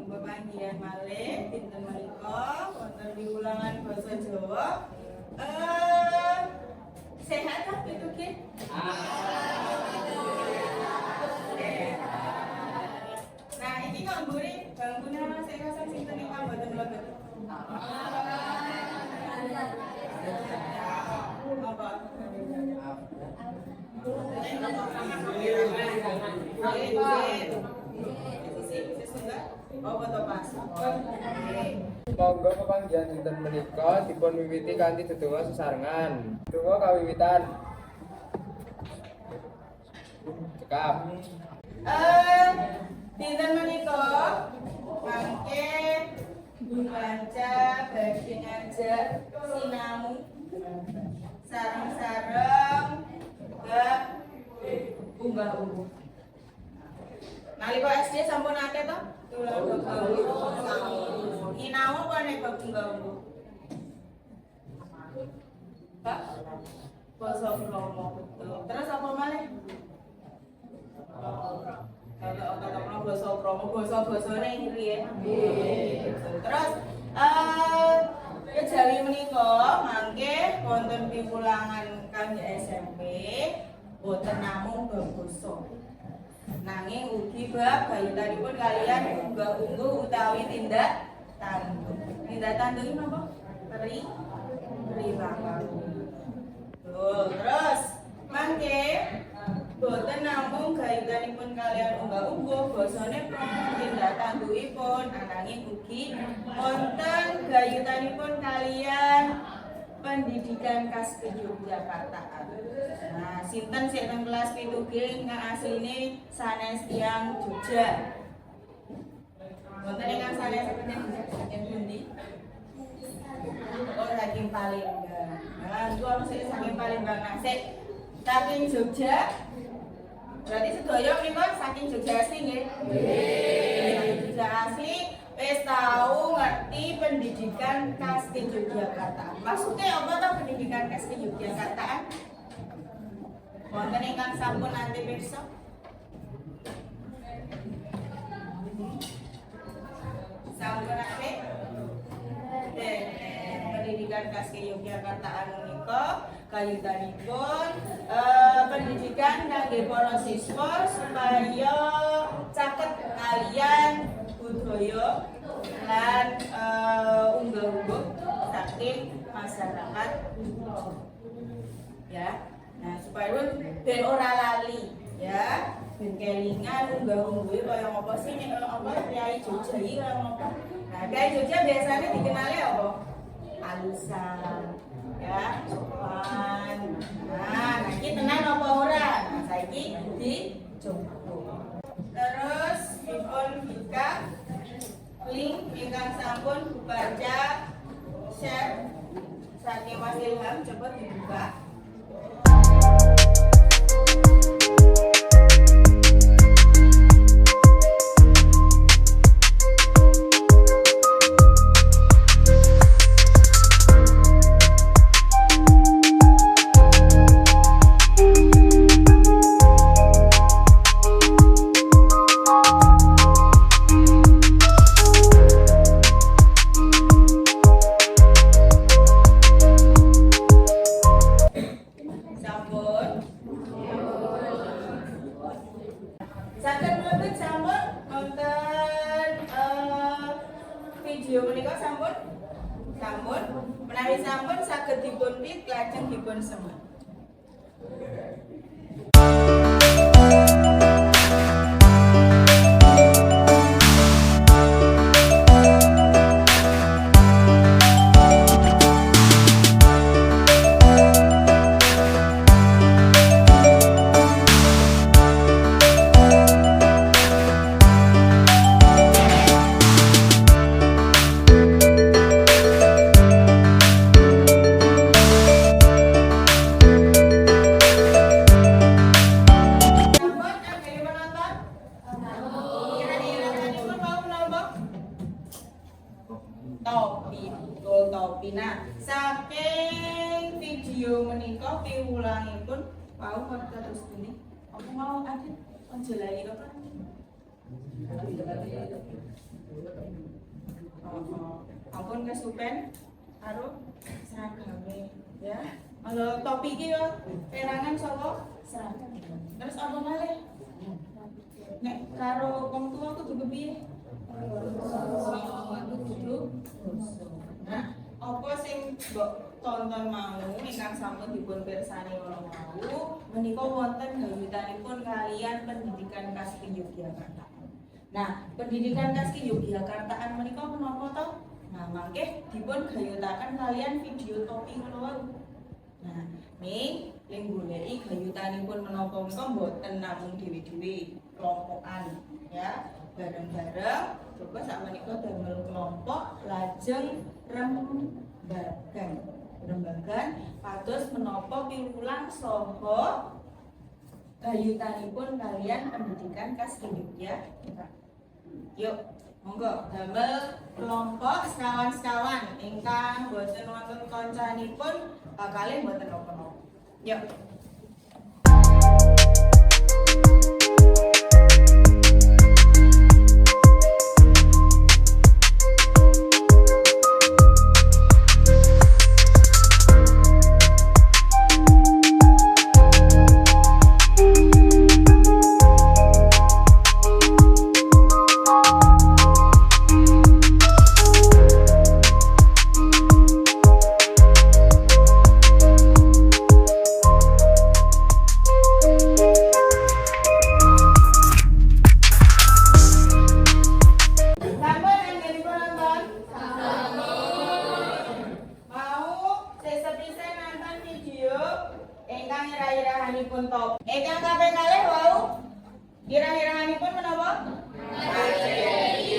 Pepanggihan malih dinten menika wonten piwulangan basa Jawa. Sehat ta pituke? Nah, iki kok mburi bangunan sing kasan sinten ingkang boten mlebet? Apa? Monggo pepanggihan dinten menika dipun wiwiti kanthi dedonga sesarengan. Donga kawiwitan. Cekap. Dinten menika mangke dimanca badhe ngajak sinau sareng-sareng bab unggah-ungguh. Nalika SD sampun akeh to? Sinau apa nek bab unggah-ungguh? Pak, basa Kromo betul. Terus apa malih? Kalau basa Kromo, basa-basane iki ya. Terus kejawi menika mangke wonten piwulangan kangge SMP boten namung bab basa. Nanging ugi bab gayutanipun kalian unggah-ungguh utawi tindak tanduk. Tindak tanduk iki napa? Perilaku. Terus mangke boten namung gayutanipun kalian unggah-ungguh basane tindak tandukipun ananging ugi wonten gayutanipun kalian pendidikan khas Yogyakartaan. Nah, sinten sing nang kelas 7G ingkang asline sanes tiyang Jogja. Wonten ingkang sanes saking pundi? Oh, saking Palembang. Nah, itu ono sing saking Palembang. Nah, sik saking Jogja. Berarti sedaya menika saking Jogja asli nggih? Nggih. Jogja asli wis tau ngerti pendidikan khas Yogyakartaan. Maksudnya apa tuh pendidikan khas Yogyakartaan? Wonten ingkang sampun nanti pirsa? Sampun nanti? Pendidikan khas Yogyakartaan menika kayutanipun pendidikan kangge para siswa supaya caket kalian budaya lan unggah-ungguh saking masyarakat ya. Nah, supaya ben ora lali ya, ben kelingan unggah-ungguh kaya apa sih nek apa Kyai Jogja iki kaya apa. Nah, Kyai Jogja biasanya dikenali apa? Alusan ya, sopan. Nah, iki tenan apa ora? Nah, saiki dicoba. Terus dipun buka link ingkang sampun baca share saking Mas Ilham, coba dibuka. Video menika sampun menawi sampun saged dipun klik lajeng dipun semat. Topi. Nah, saking video menika piwulangipun wau terus pundi. Apa mau adit? Ojo lali apa? Ampun kesupen karo seragame ya. Kalau topi iki yo perangan sapa? Seragam. Terus apa malih? Nek karo wong tua kudu kepiye? Nah, apa sing mbok tonton mau ingkang sampun dipun pirsani wala wau menika wonten gayutanipun kalian pendidikan Kaski Yogyakarta. Nah, pendidikan Kaski Yogyakartaan menika menapa to? Nah, mangke dipun gayutaken kalian video topi wala wau. Nah, ning goleki gayutanipun menapa menika mboten namung dhewe-dhewe, kelompokan ya. Bareng-bareng coba sakmenika damel kelompok lajeng rembagan pados menapa piwulang saha gayutanipun kalian pendidikan Kaski Yogyakarta. Yuk, monggo damel kelompok sekawan-sekawan ingkang boten wonten kancanipun kalih boten napa-napa. Yuk. Ingkang kaping kalih wau irah-irahanipun menapa? Ngajeni.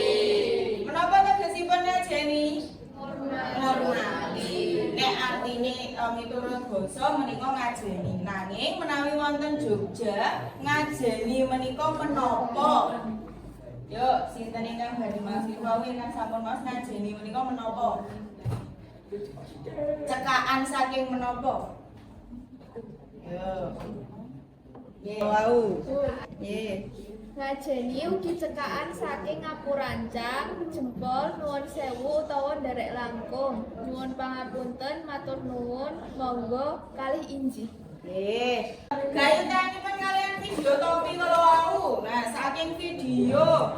Menapa tegesipun ngajeni? Ngurmati. Nek artine miturut basa menika ngajeni. Nanging menawi wonten Jogja ngajeni menika menapa? Yuk, sinten ingkang badhe maksud wau ingkang sampun maos ngajeni menika menapa? Cekakan saking menapa? Yo. Ye wau. Ye. Ngajeni ugi cekakan saking ngapurancang, jempol, nuwun sewu utawa nderek langkung. Nyuwun pangapunten, matur nuwun, monggo kalih injih. Nggih. Gayutanipun kalian video topi kala wau. Nah, saking video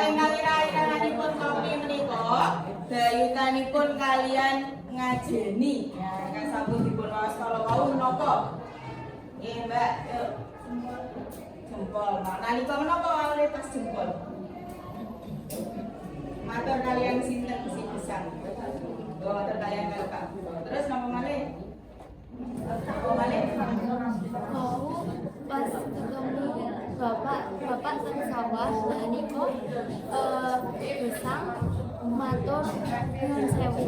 ingkang ira-iranipun topi menika, gayutanipun kalian ngajeni. Ya, ingkang sampun dipun waos kala wau menapa? Nggih, Mbak. Yuk. Jempol. Nah, nalika menapa awale pas jempol? Matur kalian sinten sing gesang. Matur kalian Bapak. Terus napa malih? Napa malih? Mau pas ketemu bapak teng sawah niku gesang matur nuwun sewu.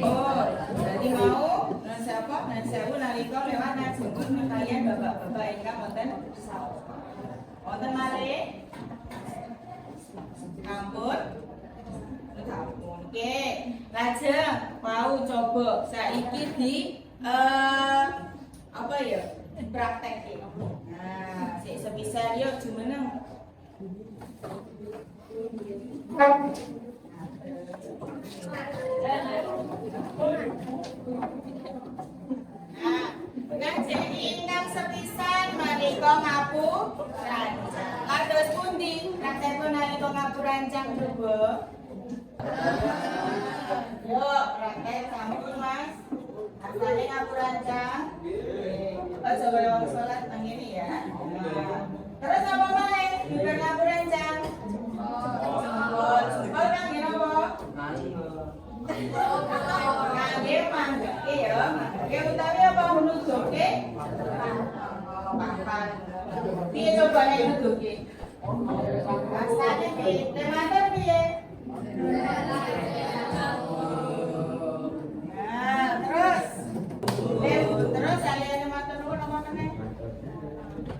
Oh, jadi mau nan sewu nalika lewat ngajengkut kalian bapak-bapak ingkang wonten sawah. Wonten malih? Ampun. Ampun. Oke. Lajeng mau coba saiki di apa ya? Praktekke. Nah, sik sepisan yuk jumeneng. Ngajeni ingkang sepisan menika ngapurancang. Kados pundi praktekipun nalika ngapurancang coba? Yuk, praktek sampun Mas. Asale ngapurancang. Coba wong salat nang ngene ya. Terus apa malih? Bibar ngapurancang. Jempol kang ngene apa? Kangge manggake ya, manggake utawi apa nuduhke? Papan. Piye coba nek nuduhke? Rasane piye? Tematur piye? Nah, terus. Terus saliyane matur nuwun apa meneh?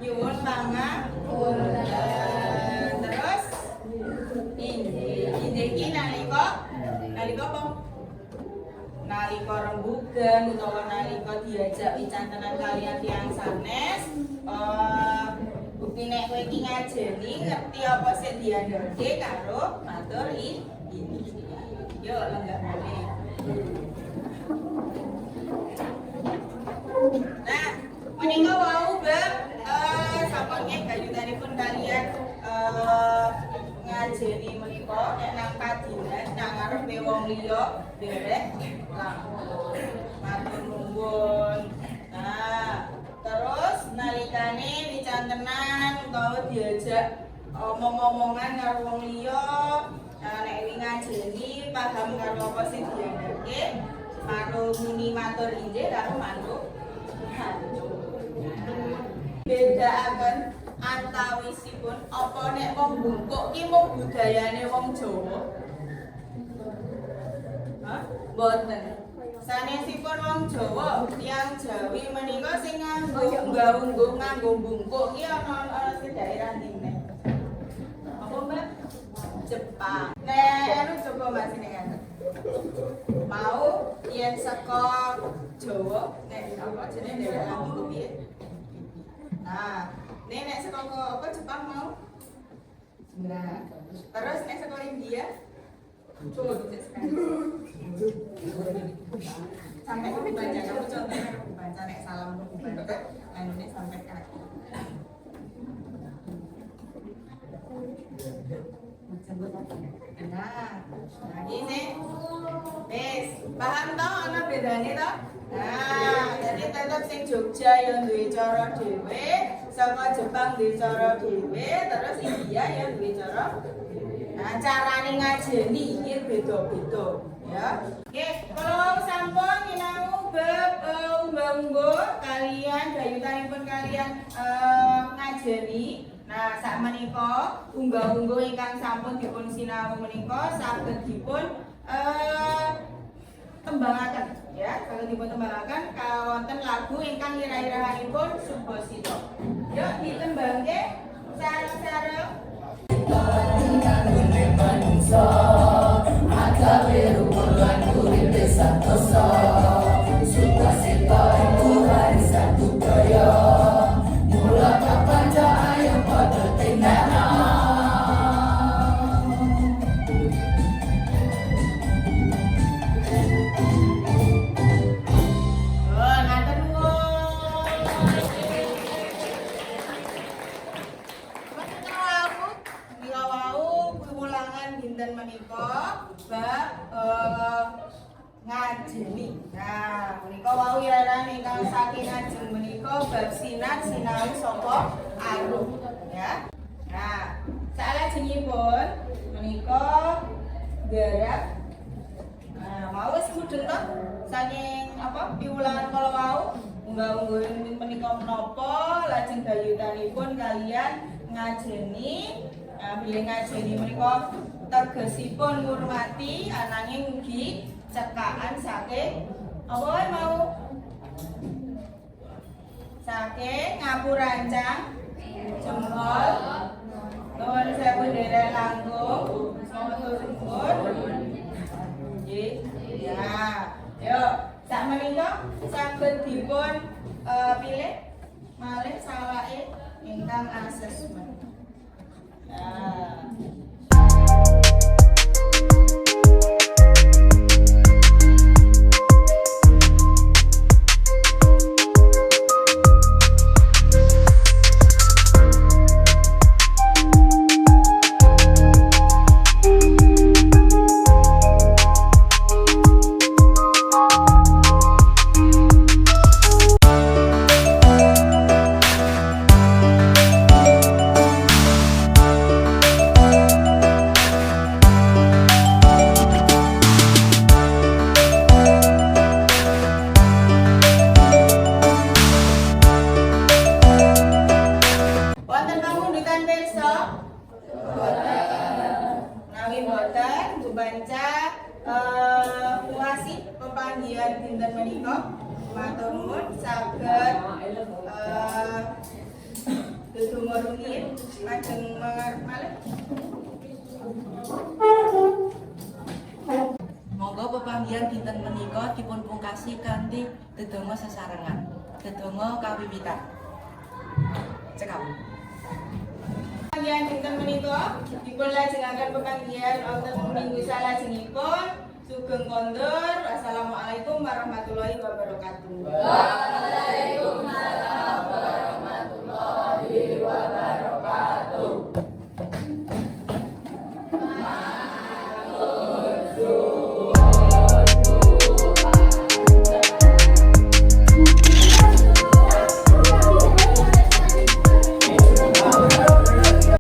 Nyuwun pangapunten. Terus injih iki nalika apa? Nalika rembugan utawa nalika diajak wicantenan kalian tiyang sanes Bukti nek kowe iki ngajeni ngerti apa sing diandalke karo matur ini. Yo lenggahane. Nah, menika wau bab sampun nggih gayutanipun kalian ngajeni menika nek nang padinan nang ngarepe wong liya derek langkung. Matur nuwun. Nah, terus nalikane dicantenan utawa diajak omong-omongan karo wong liya, nek wingi ngajeni paham karo apa sing diandalke, karo muni matur inggih karo mantuk. Bedakaken antawisipun apa nek wong bungkuk ki mung budayane wong Jawa? Hah? Mboten. Sanesipun wong Jawa, tiyang Jawi menika sing nganggo unggah-ungguh nganggo bungkuk ki ana sing daerah ndi? Apa Mbak? Jepang. Nek anu coba Mbak sini kan. Mau yen saka Jawa nek apa jenenge daerah Lampung piye? Nah, nek saka apa Jepang mau? Nah, terus nek saka India? Coba sekali. Sampai aku baca, kamu contohnya aku baca nek salam aku baca, anunya sampai kaki. Nah, ini wes paham toh ana bedane toh? Nah, jadi tetep sing Jogja yang duwe cara dhewe, saka Jepang duwe cara dhewe, terus India yang duwe cara. Nah, carane ngajeni iki beda-beda, ya. Oke, kalau sampun nyinau bab unggah-ungguh kalian gayutanipun kalian ngajeni. Nah, sak menika unggah-ungguh ingkang sampun dipun sinau menika saged dipun tembangaken, ya. Saged dipun tembangaken kawonten lagu ingkang ira-irahanipun Subasita. Yuk ditembangke sareng-sareng. Ngajeni. Nah, menika wau iraran ingkang saking ngajeng menika bab sinat sinau saka arum, ya. Nah, salajengipun menika garap. Nah, mau wis mudhun to saking apa piwulangan kala wau unggah-ungguh menika menapa lajeng gayutanipun kalian ngajeni. Nah, bilih ngajeni menika tegesipun ngurmati ananging mugi cekaan saking apa wae mau saking ngapurancang jempol nuwun sewu derek langkung matur nuwun nggih ya yuk sak menika saged dipun pilih malih sawake ingkang asesmen nah. Puasi pepanggihan dinten menika matur nuwun saged dedonga rumiyin lajeng malih monggo pepanggihan dinten menika dipun pungkasi kanthi dedonga sesarengan dedonga kawiwitan cekap pepanggihan dinten menika dipun lajengaken pepanggihan wonten minggu salajengipun. Sugeng kondur. Assalamualaikum warahmatullahi wabarakatuh. Waalaikumsalam.